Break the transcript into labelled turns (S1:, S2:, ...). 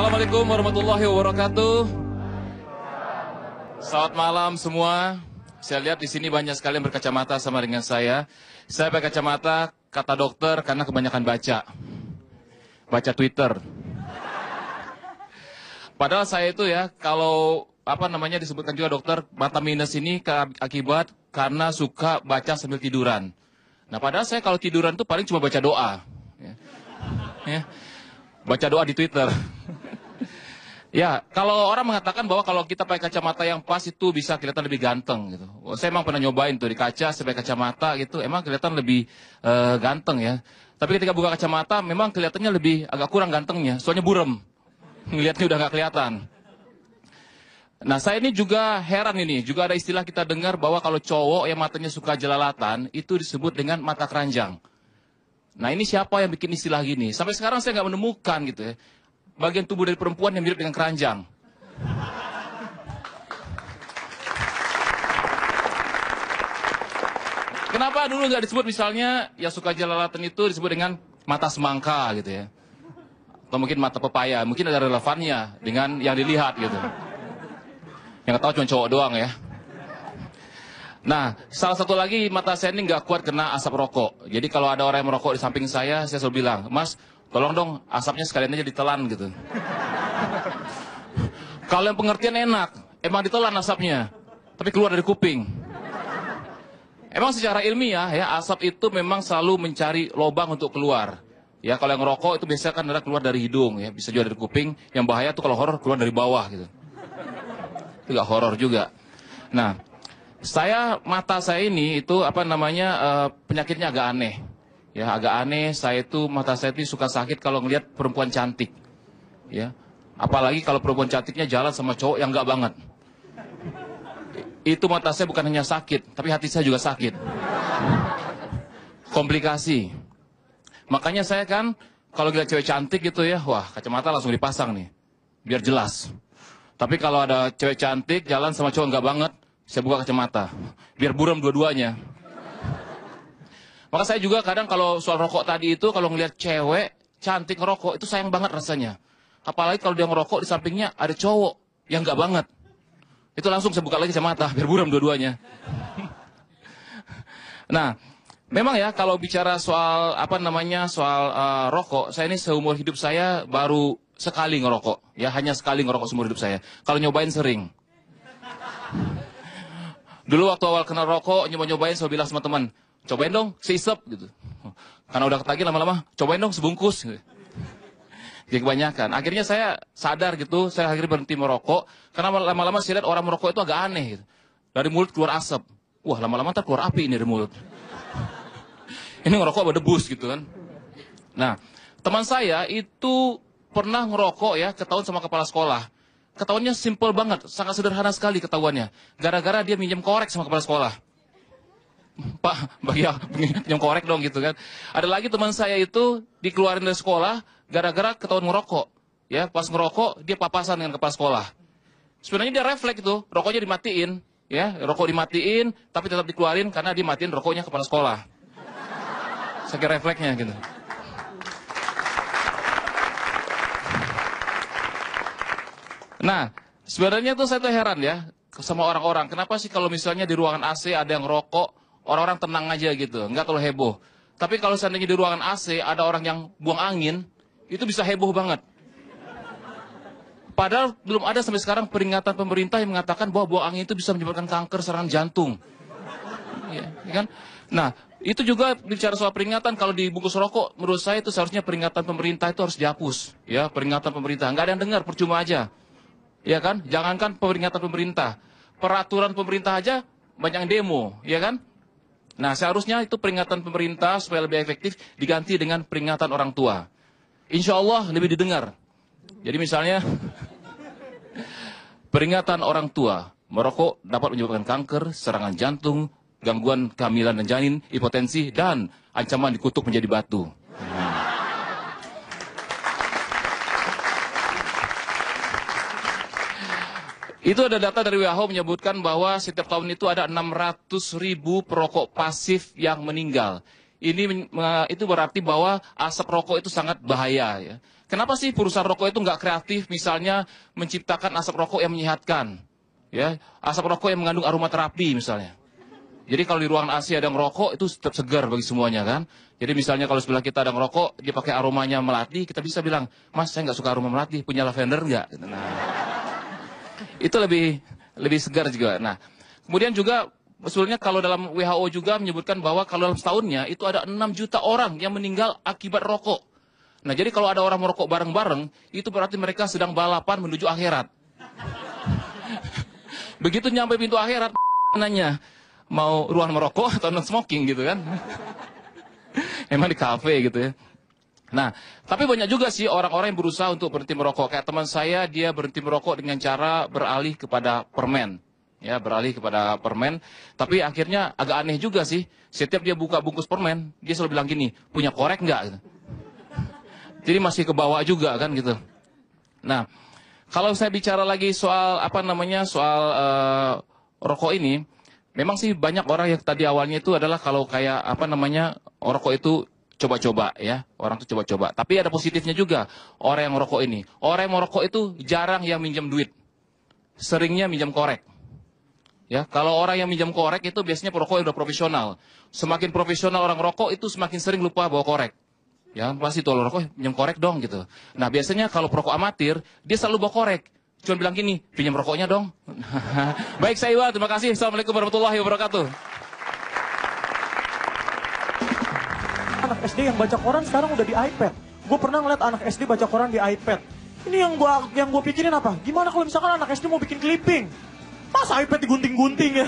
S1: Assalamualaikum warahmatullahi wabarakatuh. Selamat malam semua. Saya lihat di sini banyak sekali yang berkacamata sama dengan saya. Saya pakai kacamata kata dokter karena kebanyakan baca Twitter. Padahal saya itu ya, kalau disebutkan juga dokter, mata minus ini akibat karena suka baca sambil tiduran. Nah, padahal saya kalau tiduran tuh paling cuma baca doa. Ya. Baca doa di Twitter. Ya, kalau orang mengatakan bahwa kalau kita pakai kacamata yang pas itu bisa kelihatan lebih ganteng gitu. Saya emang pernah nyobain tuh di kaca, saya pakai kacamata gitu, emang kelihatan lebih ganteng ya. Tapi ketika buka kacamata memang kelihatannya lebih agak kurang gantengnya, soalnya burem. Ngelihatnya udah nggak kelihatan. Nah, saya ini juga heran ini, juga ada istilah kita dengar bahwa kalau cowok yang matanya suka jelalatan, itu disebut dengan mata keranjang. Nah, ini siapa yang bikin istilah gini? Sampai sekarang saya nggak menemukan gitu ya. Bagian tubuh dari perempuan yang mirip dengan keranjang. Kenapa dulu nggak disebut misalnya yang suka jelalatan itu disebut dengan mata semangka gitu ya? Atau mungkin mata pepaya, mungkin ada relevannya dengan yang dilihat gitu. Yang tahu cuma cowok doang ya. Nah, salah satu lagi mata saya ini nggak kuat kena asap rokok. Jadi kalau ada orang yang merokok di samping saya selalu bilang, Mas, tolong dong asapnya sekalian aja ditelan gitu. Kalau yang pengertian enak, emang ditelan asapnya, tapi keluar dari kuping. Emang secara ilmiah ya, asap itu memang selalu mencari lubang untuk keluar. Ya, kalau yang ngerokok itu biasanya kan ada keluar dari hidung ya, bisa juga dari kuping. Yang bahaya tuh kalau horor keluar dari bawah gitu. Itu gak horor juga. Nah, mata saya ini itu penyakitnya agak aneh. Ya, agak aneh. Mata saya itu suka sakit kalau ngelihat perempuan cantik. Ya, apalagi kalau perempuan cantiknya jalan sama cowok yang enggak banget. Itu mata saya bukan hanya sakit, tapi hati saya juga sakit. Komplikasi. Makanya saya kan kalau lihat cewek cantik gitu ya, wah, kacamata langsung dipasang nih, biar jelas. Tapi kalau ada cewek cantik jalan sama cowok enggak banget, saya buka kacamata, biar buram dua-duanya. Maka saya juga kadang kalau soal rokok tadi itu, kalau ngelihat cewek cantik ngerokok, itu sayang banget rasanya. Apalagi kalau dia ngerokok di sampingnya ada cowok yang enggak banget. Itu langsung saya buka lagi kacamata, biar buram dua-duanya. Nah, memang ya kalau bicara soal rokok, saya ini seumur hidup saya baru sekali ngerokok. Ya, hanya sekali ngerokok seumur hidup saya. Kalau nyobain sering. Dulu waktu awal kenal rokok, nyobain, saya bilang sama teman, cobain dong, seisep gitu. Karena udah ketagih lama-lama, cobain dong sebungkus. Jadi kebanyakan. Akhirnya saya sadar gitu, saya akhirnya berhenti merokok. Karena lama-lama saya lihat orang merokok itu agak aneh gitu. Dari mulut keluar asap. Wah, lama-lama ntar keluar api ini dari mulut. Ini ngerokok berdebus gitu kan. Nah, teman saya itu pernah ngerokok ya, ketahuan sama kepala sekolah. Ketahuannya simple banget, sangat sederhana sekali ketahuannya. Gara-gara dia minjem korek sama kepala sekolah. Pak, pinjam korek dong gitu kan. Ada lagi teman saya itu dikeluarin dari sekolah gara-gara ketahuan ngerokok. Ya, pas ngerokok dia papasan dengan kepala sekolah. Sebenarnya dia refleks itu, rokoknya dimatiin, ya, rokok dimatiin tapi tetap dikeluarin karena dia matiin rokoknya kepala sekolah. Saking refleksnya gitu. Nah, sebenarnya tuh saya tuh heran ya sama orang-orang. Kenapa sih kalau misalnya di ruangan AC ada yang rokok, orang-orang tenang aja gitu, nggak terlalu heboh. Tapi kalau seandainya di ruangan AC ada orang yang buang angin, itu bisa heboh banget. Padahal belum ada sampai sekarang peringatan pemerintah yang mengatakan bahwa buang angin itu bisa menyebabkan kanker serangan jantung. Ya kan? Nah, itu juga bicara soal peringatan, kalau dibungkus rokok, menurut saya itu seharusnya peringatan pemerintah itu harus dihapus. Ya, peringatan pemerintah. Nggak ada yang dengar, percuma aja. Ya kan? Jangankan peringatan pemerintah. Peraturan pemerintah aja banyak yang demo. Ya kan? Nah, seharusnya itu peringatan pemerintah supaya lebih efektif diganti dengan peringatan orang tua. Insya Allah lebih didengar. Jadi misalnya, peringatan orang tua, merokok dapat menyebabkan kanker, serangan jantung, gangguan kehamilan dan janin, hipotensi, dan ancaman dikutuk menjadi batu. Itu ada data dari WHO menyebutkan bahwa setiap tahun itu ada 600.000 perokok pasif yang meninggal. itu berarti bahwa asap rokok itu sangat bahaya ya. Kenapa sih perusahaan rokok itu nggak kreatif misalnya menciptakan asap rokok yang menyehatkan? Ya, asap rokok yang mengandung aromaterapi misalnya. Jadi kalau di ruangan AC ada ngerokok itu tetap segar bagi semuanya kan. Jadi misalnya kalau sebelah kita ada ngerokok, dia pakai aromanya melati, kita bisa bilang, Mas saya nggak suka aroma melati, punya lavender nggak? Nah, itu lebih segar juga. Nah, kemudian juga sebetulnya kalau dalam WHO juga menyebutkan bahwa kalau dalam setahunnya itu ada 6 juta orang yang meninggal akibat rokok. Nah, jadi kalau ada orang merokok bareng-bareng, itu berarti mereka sedang balapan menuju akhirat. Begitu nyampe pintu akhirat, nanya, mau ruang merokok atau non-smoking gitu kan. Emang di kafe gitu ya. Nah, tapi banyak juga sih orang-orang yang berusaha untuk berhenti merokok. Kayak teman saya, dia berhenti merokok dengan cara beralih kepada permen. Ya, beralih kepada permen. Tapi akhirnya agak aneh juga sih. Setiap dia buka bungkus permen, dia selalu bilang gini, punya korek nggak? Gitu. Jadi masih ke bawah juga kan gitu. Nah, kalau saya bicara lagi soal soal rokok ini, memang sih banyak orang yang tadi awalnya itu adalah kalau kayak rokok itu coba-coba ya, orang tuh coba-coba. Tapi ada positifnya juga orang yang merokok ini. Orang yang merokok itu jarang yang minjem duit, seringnya minjem korek. Ya, kalau orang yang minjem korek itu biasanya perokok udah profesional. Semakin profesional orang rokok itu semakin sering lupa bawa korek. Ya, pasti tuh rokok pinjam korek dong gitu. Nah, biasanya kalau perokok amatir, dia selalu bawa korek. Cuma bilang gini, pinjam rokoknya dong. Baik, saya Iwan, terima kasih. Assalamualaikum warahmatullahi wabarakatuh.
S2: Anak SD yang baca koran sekarang udah di iPad. Gue pernah ngeliat anak SD baca koran di iPad. Ini yang gua pikirin apa? Gimana kalau misalkan anak SD mau bikin clipping? Masa iPad digunting-gunting ya?